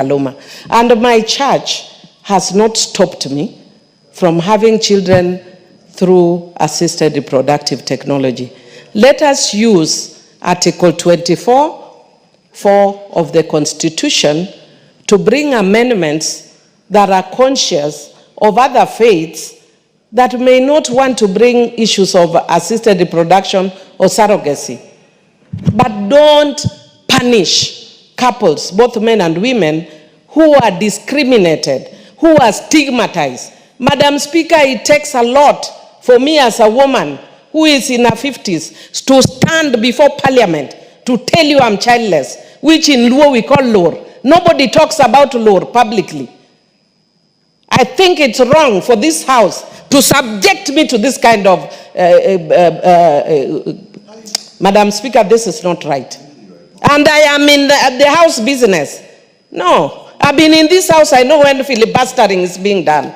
Kaluma. And my church has not stopped me from having children through assisted reproductive technology. Let us use Article 24(4) of the Constitution to bring amendments that are conscious of other faiths that may not want to bring issues of assisted reproduction or surrogacy. But don't punish couples, both men and women, who are discriminated, who are stigmatized. Madam Speaker, it takes a lot for me as a woman who is in her 50s to stand before Parliament to tell you I'm childless, which in Luo we call lore. Nobody talks about lore publicly. I think it's wrong for this House to subject me to this kind of... Madam Speaker, this is not right. And I am in the House business. No, I've been in this House, I know when filibustering is being done.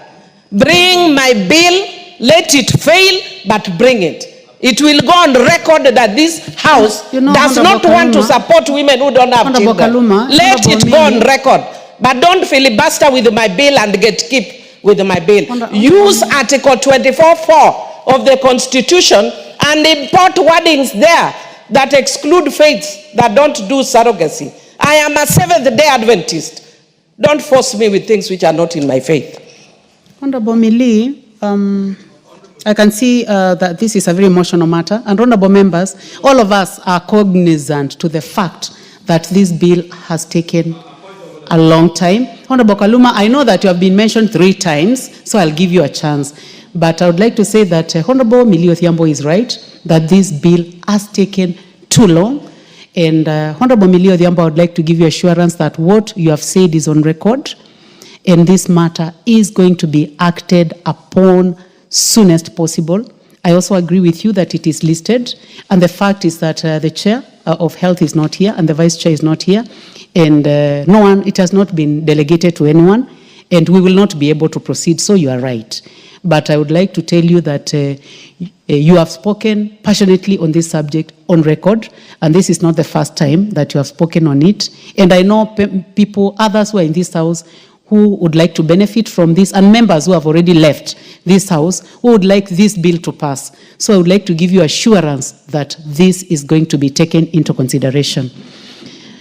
Bring my bill, let it fail, but bring it. It will go on record that this House does not want to support women who don't have children. Let it go on record. But don't filibuster with my bill and keep with my bill. Use Article 24(4) of the Constitution and import wordings there that exclude faiths that don't do surrogacy. I am a Seventh-day Adventist. Don't force me with things which are not in my faith. Honorable Millie, I can see that this is a very emotional matter. And honorable members, all of us are cognizant to the fact that this bill has taken a long time. Honorable Kaluma, I know that you have been mentioned 3 times, so I'll give you a chance. But I would like to say that Honorable Millie Odhiambo is right, that this bill has taken too long. And Honorable Millie Odhiambo, I would like to give you assurance that what you have said is on record, and this matter is going to be acted upon soonest possible. I also agree with you that it is listed, and the fact is that the chair of health is not here, and the vice chair is not here, and it has not been delegated to anyone, and we will not be able to proceed, so you are right. But I would like to tell you that you have spoken passionately on this subject on record, and this is not the first time that you have spoken on it. And I know people, others who are in this House, who would like to benefit from this, and members who have already left this House, who would like this bill to pass. So I would like to give you assurance that this is going to be taken into consideration.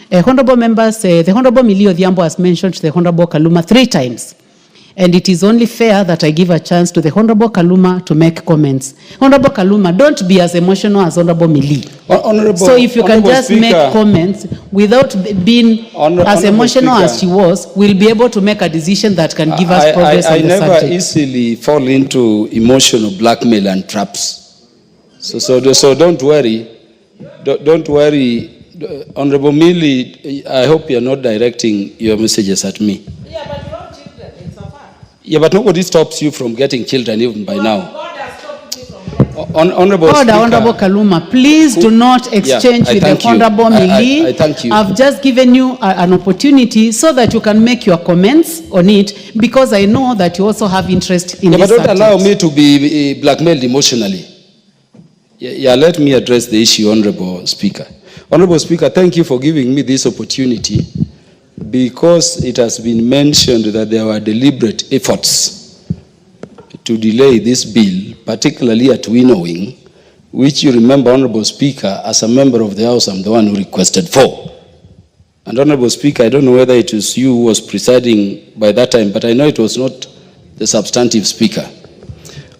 Honorable members, the Honorable Millie Odhiambo has mentioned the Honorable Kaluma 3 times. And it is only fair that I give a chance to the Honorable Kaluma to make comments. Honorable Kaluma, don't be as emotional as Honorable Millie. So if you can just Speaker, make comments without being as emotional Speaker, as she was, we'll be able to make a decision that can give us progress on the subject. I never easily fall into emotional blackmail and traps. So don't worry. Don't worry. Honorable Millie, I hope you're not directing your messages at me. Yeah, but you have children. It's a fact. Yeah, but nobody stops you from getting children even by now. God has stopped me from getting Honorable Speaker, Honorable Kaluma, please do not exchange with the Honorable Millie. I thank you. I've just given you an opportunity so that you can make your comments on it, because I know that you also have interest in this but don't subject. allow me to be blackmailed emotionally. Yeah, let me address the issue, Honorable Speaker. Honorable Speaker, thank you for giving me this opportunity, because it has been mentioned that there were deliberate efforts to delay this bill, particularly at winnowing, which you remember, Honorable Speaker, as a member of the House, I'm the one who requested for. And Honorable Speaker, I don't know whether it was you who was presiding by that time, but I know it was not the substantive Speaker.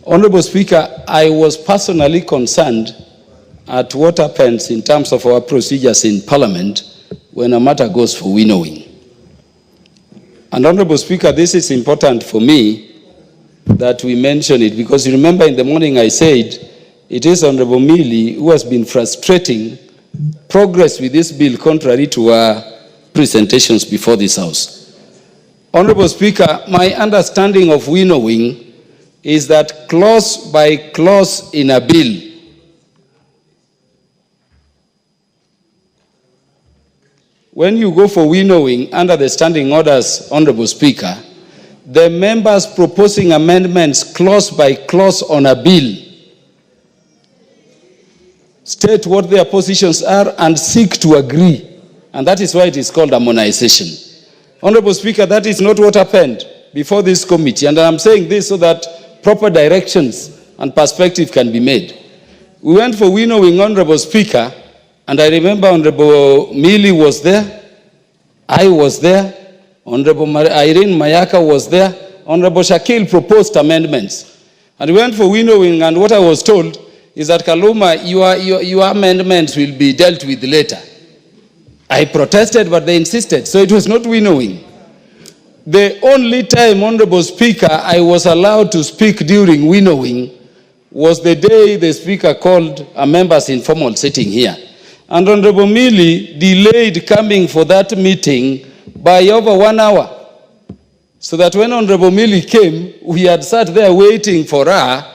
Honorable Speaker, I was personally concerned at what happens in terms of our procedures in Parliament when a matter goes for winnowing. And Honorable Speaker, this is important for me that we mention it, because you remember in the morning I said it is Honorable Millie who has been frustrating progress with this bill contrary to our presentations before this House. Honorable Speaker, my understanding of winnowing is that clause by clause in a bill when you go for winnowing under the standing orders, Honorable Speaker, the members proposing amendments clause by clause on a bill state what their positions are and seek to agree. And that is why it is called harmonization. Honorable Speaker, that is not what happened before this committee. And I'm saying this so that proper directions and perspective can be made. We went for winnowing, Honorable Speaker, and I remember Honorable Millie was there, I was there, Honorable Irene Mayaka was there, Honorable Shakil proposed amendments. And we went for winnowing, and what I was told is that, Kaluma, your amendments will be dealt with later. I protested, but they insisted, so it was not winnowing. The only time, Honorable Speaker, I was allowed to speak during winnowing was the day the Speaker called a members' informal sitting here. And Honorable Millie delayed coming for that meeting by over 1 hour. So that when Honorable Millie came, we had sat there waiting for her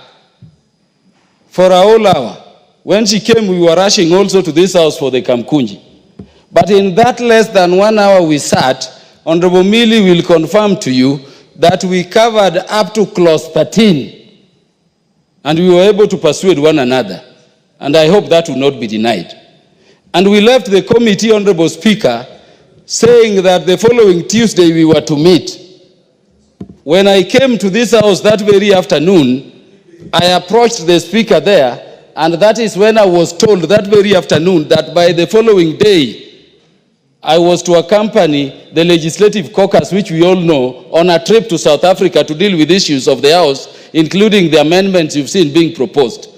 for a whole hour. When she came, we were rushing also to this house for the Kamkunji. But in that less than 1 hour we sat, Honorable Millie will confirm to you that we covered up to clause 13. And we were able to persuade one another. And I hope that will not be denied. And we left the committee, Honorable Speaker, saying that the following Tuesday we were to meet. When I came to this house that very afternoon, I approached the Speaker there, and that is when I was told that very afternoon that by the following day, I was to accompany the Legislative Caucus, which we all know, on a trip to South Africa to deal with issues of the House, including the amendments you've seen being proposed.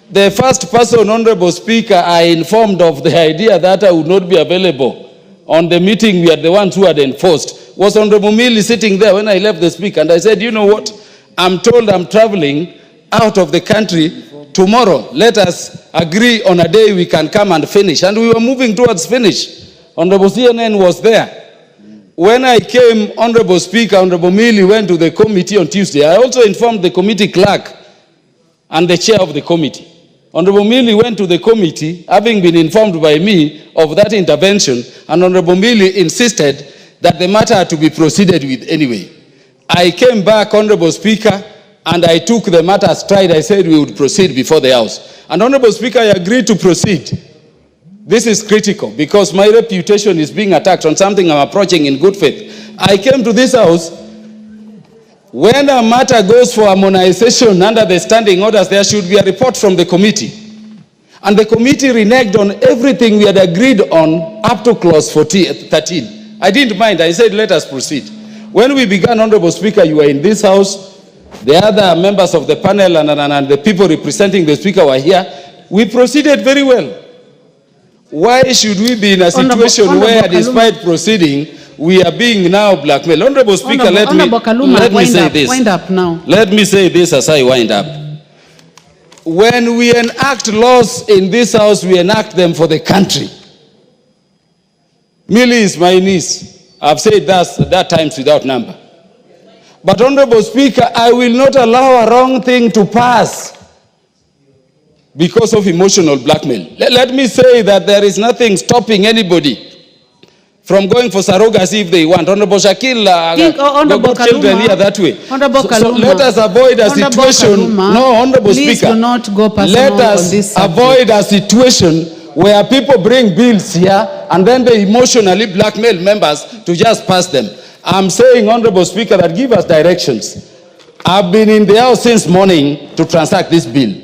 The first person, Honorable Speaker, I informed of the idea that I would not be available on the meeting we are the ones who had enforced, was Honorable Millie sitting there when I left the Speaker. And I said, you know what? I'm told I'm traveling out of the country tomorrow. Let us agree on a day we can come and finish. And we were moving towards finish. Honorable CNN was there. When I came, Honorable Speaker, Honorable Millie went to the committee on Tuesday. I also informed the committee clerk and the chair of the committee. Honorable Millie went to the committee, having been informed by me of that intervention, and Honorable Millie insisted that the matter had to be proceeded with anyway. I came back, Honorable Speaker, and I took the matter stride. I said we would proceed before the House. And Honorable Speaker, I agreed to proceed. This is critical because my reputation is being attacked on something I'm approaching in good faith. I came to this House. When a matter goes for harmonization under the standing orders, there should be a report from the committee. And the committee reneged on everything we had agreed on up to clause 13. I didn't mind. I said, let us proceed. When we began, Honorable Speaker, you were in this House. The other members of the panel and the people representing the Speaker were here. We proceeded very well. Why should we be in a situation where, despite proceeding, we are being now blackmailed? Honorable Speaker, let me say this. Wind up now. Let me say this as I wind up. When we enact laws in this House, we enact them for the country. Millie is my niece. I've said that times without number. But Honorable Speaker, I will not allow a wrong thing to pass because of emotional blackmail. Let me say that there is nothing stopping anybody from going for surrogacy if they want. Honorable Shakil, got children here that way. So let us avoid a situation. No, Honorable Speaker, do not go let us avoid a situation where people bring bills here and then they emotionally blackmail members to just pass them. I'm saying, Honorable Speaker, that give us directions. I've been in the House since morning to transact this bill.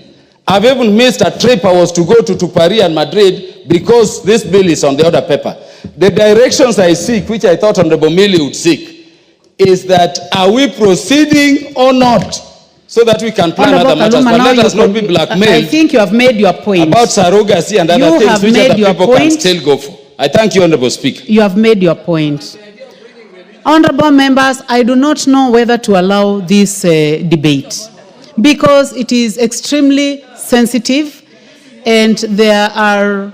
I've even missed a trip I was to go to Paris and Madrid because this bill is on the order paper. The directions I seek, which I thought Honorable Millie would seek, is that are we proceeding or not, so that we can plan other matters. But let us not be blackmailed. I think you have made your point. About surrogacy and other things which other people can still go for. I thank you, Honorable Speaker. You have made your point. Honorable members, I do not know whether to allow this debate because it is extremely sensitive and there are,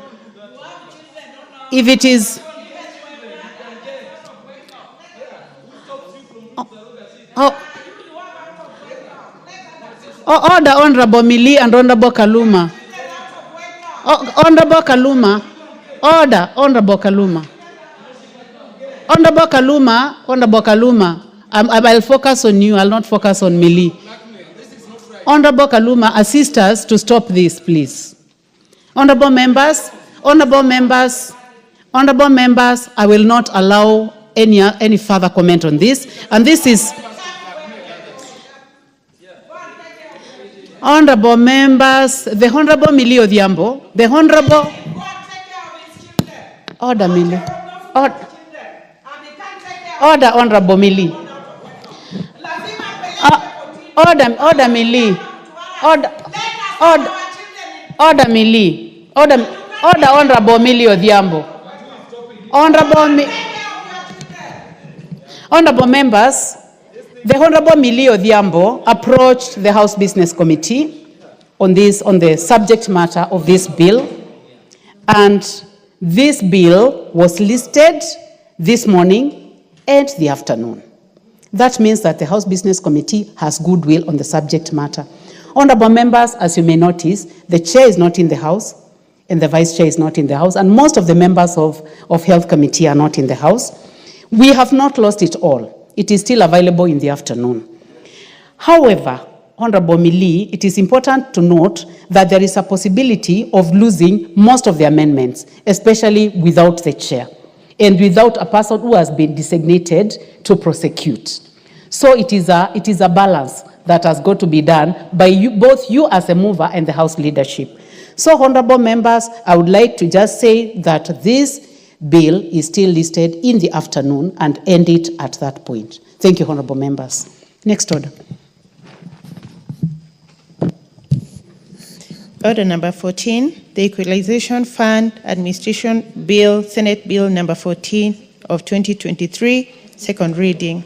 if it is, order, Honorable Millie and Honorable Kaluma. Honorable Kaluma, order, Honorable Kaluma. Honorable Kaluma, I'll focus on you, I'll not focus on Millie. Honorable Kaluma, assist us to stop this, please. Honorable members, I will not allow any further comment on this. And this is... Honorable members, the Honorable Millie Odhiambo, the Honorable... Order, Millie. Order, Honorable Millie. Order, Millie. Order, Millie. Order, Honorable Millie Odhiambo. Honorable members, the Honorable Millie Odhiambo approached the House Business Committee on the subject matter of this bill, and this bill was listed this morning and the afternoon. That means that the House Business Committee has goodwill on the subject matter. Honorable members, as you may notice, the chair is not in the House and the vice chair is not in the House, and most of the members of Health Committee are not in the House. We have not lost it all. It is still available in the afternoon. However, Honorable Millie, it is important to note that there is a possibility of losing most of the amendments, especially without the chair and without a person who has been designated to prosecute. So it is a balance that has got to be done by both you as a mover and the House leadership. So, honorable members, I would like to just say that this bill is still listed in the afternoon and end it at that point. Thank you, honorable members. Next order. Order number 14, the Equalization Fund Administration Bill, Senate Bill number 14 of 2023, second reading.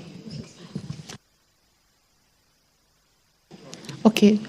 Okay.